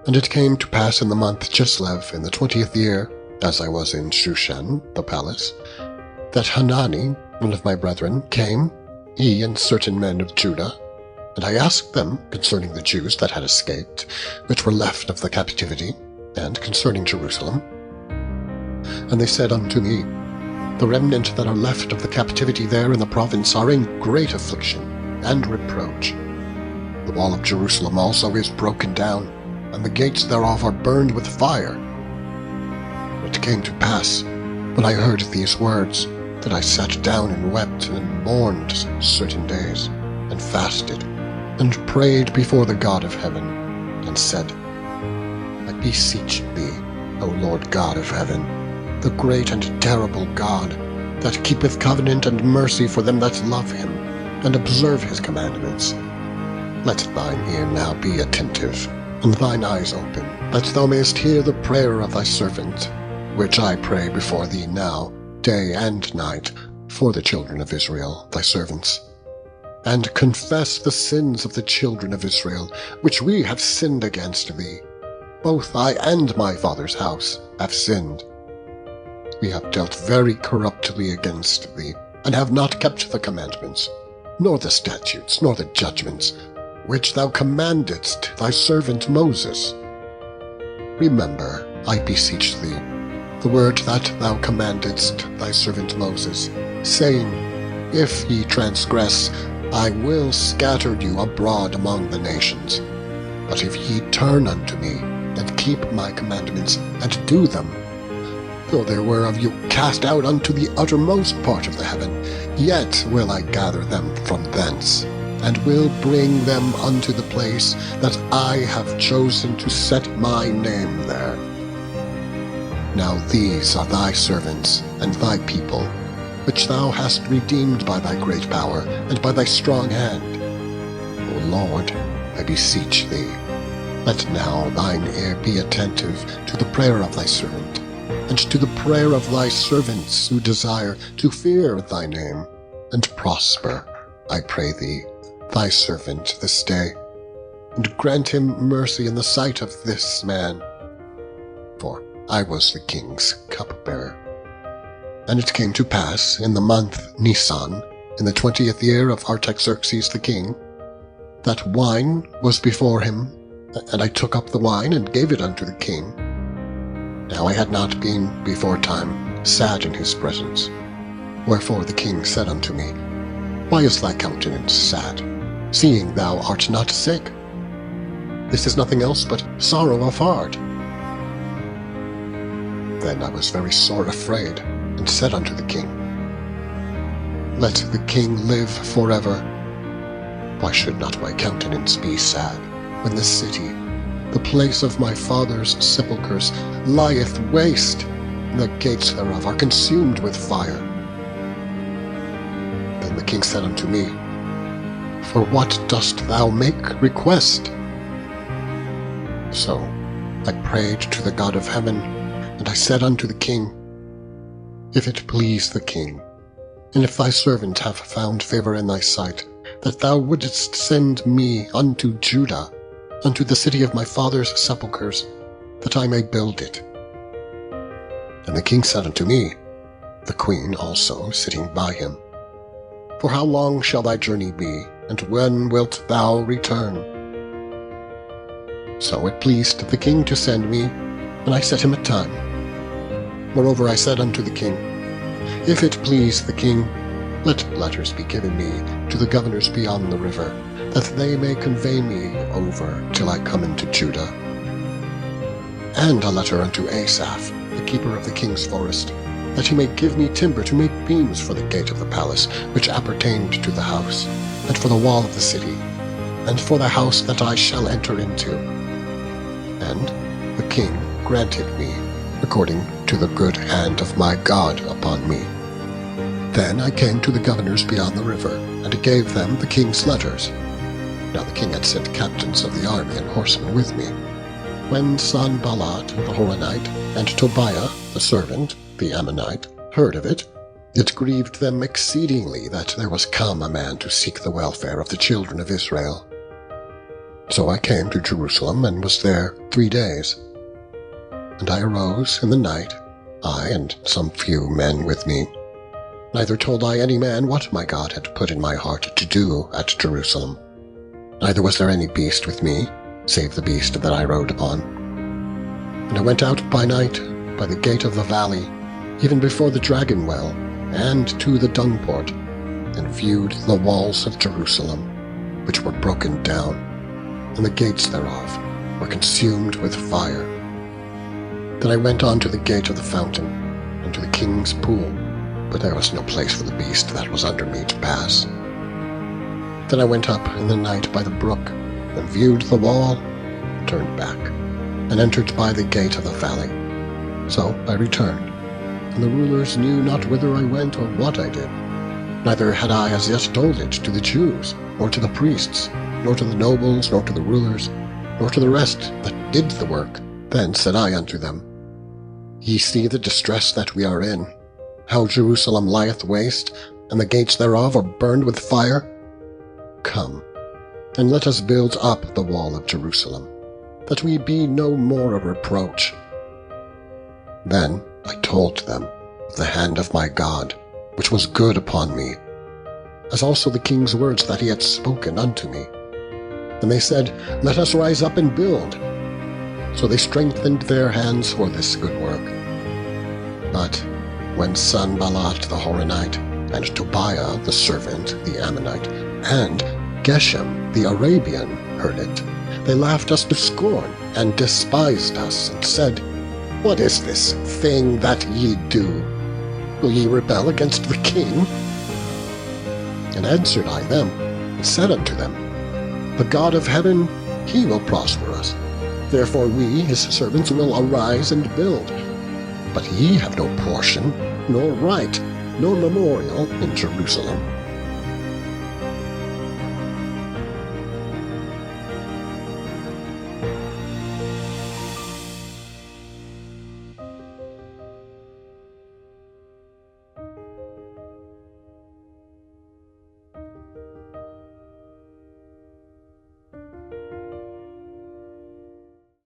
And it came to pass in the month Chislev, in the 20th year, as I was in Shushan, the palace, that Hanani, one of my brethren, came, he and certain men of Judah, and I asked them concerning the Jews that had escaped, which were left of the captivity, and concerning Jerusalem. And they said unto me, The remnant that are left of the captivity there in the province are in great affliction and reproach. The wall of Jerusalem also is broken down, and the gates thereof are burned with fire. It came to pass, when I heard these words, that I sat down and wept and mourned certain days, and fasted, and prayed before the God of heaven, and said, I beseech thee, O Lord God of heaven, the great and terrible God, that keepeth covenant and mercy for them that love him, and observe his commandments. Let thine ear now be attentive, and thine eyes open, that thou mayest hear the prayer of thy servant, which I pray before thee now, day and night, for the children of Israel, thy servants. And confess the sins of the children of Israel, which we have sinned against thee. Both I and my father's house have sinned. We have dealt very corruptly against thee, and have not kept the commandments, nor the statutes, nor the judgments, which thou commandedst thy servant Moses. Remember, I beseech thee, the word that thou commandedst thy servant Moses, saying, If ye transgress, I will scatter you abroad among the nations. But if ye turn unto me, and keep my commandments, and do them, though there were of you cast out unto the uttermost part of the heaven, yet will I gather them from thence, and will bring them unto the place that I have chosen to set my name there. Now these are thy servants and thy people, which thou hast redeemed by thy great power and by thy strong hand. O Lord, I beseech thee, let now thine ear be attentive to the prayer of thy servant, and to the prayer of thy servants who desire to fear thy name, and prosper, I pray thee, thy servant this day, and grant him mercy in the sight of this man. For I was the king's cupbearer. And it came to pass in the month Nisan, in the 20th year of Artaxerxes the king, that wine was before him, and I took up the wine and gave it unto the king. Now I had not been before time sad in his presence. Wherefore the king said unto me, Why is thy countenance sad, seeing thou art not sick? This is nothing else but sorrow of heart. Then I was very sore afraid, and said unto the king, Let the king live forever. Why should not my countenance be sad, when the city, the place of my father's sepulchres, lieth waste, and the gates thereof are consumed with fire? Then the king said unto me, For what dost thou make request? So I prayed to the God of heaven, and I said unto the king, If it please the king, and if thy servant have found favor in thy sight, that thou wouldest send me unto Judah, unto the city of my father's sepulchres, that I may build it. And the king said unto me, the queen also sitting by him, For how long shall thy journey be, and when wilt thou return? So it pleased the king to send me, and I set him a time. Moreover I said unto the king, If it please the king, let letters be given me to the governors beyond the river, that they may convey me over till I come into Judah. And a letter unto Asaph, the keeper of the king's forest, that he may give me timber to make beams for the gate of the palace, which appertained to the house, and for the wall of the city, and for the house that I shall enter into. And the king granted me, according to the good hand of my God upon me. Then I came to the governors beyond the river, and gave them the king's letters. Now the king had sent captains of the army and horsemen with me. When Sanballat the Horonite, and Tobiah the servant, the Ammonite, heard of it, It grieved them exceedingly that there was come a man to seek the welfare of the children of Israel. So I came to Jerusalem, and was there 3 days. And I arose in the night, I and some few men with me. Neither told I any man what my God had put in my heart to do at Jerusalem. Neither was there any beast with me, save the beast that I rode upon. And I went out by night, by the gate of the valley, even before the dragon well, and to the dung port, and viewed the walls of Jerusalem, which were broken down, and the gates thereof were consumed with fire. Then I went on to the gate of the fountain, and to the king's pool, but there was no place for the beast that was under me to pass. Then I went up in the night by the brook, and viewed the wall, and turned back, and entered by the gate of the valley. So I returned, and the rulers knew not whither I went or what I did. Neither had I as yet told it to the Jews, nor to the priests, nor to the nobles, nor to the rulers, nor to the rest that did the work. Then said I unto them, Ye see the distress that we are in, how Jerusalem lieth waste, and the gates thereof are burned with fire. Come, and let us build up the wall of Jerusalem, that we be no more a reproach. Then I told them of the hand of my God, which was good upon me, as also the king's words that he had spoken unto me. And they said, Let us rise up and build. So they strengthened their hands for this good work. But when Sanballat the Horonite, and Tobiah the servant, the Ammonite, and Geshem the Arabian heard it, they laughed us to scorn, and despised us, and said, What is this thing that ye do? Will ye rebel against the king? And answered I them, and said unto them, The God of heaven, he will prosper us. Therefore we, his servants, will arise and build. But ye have no portion, nor right, nor memorial in Jerusalem.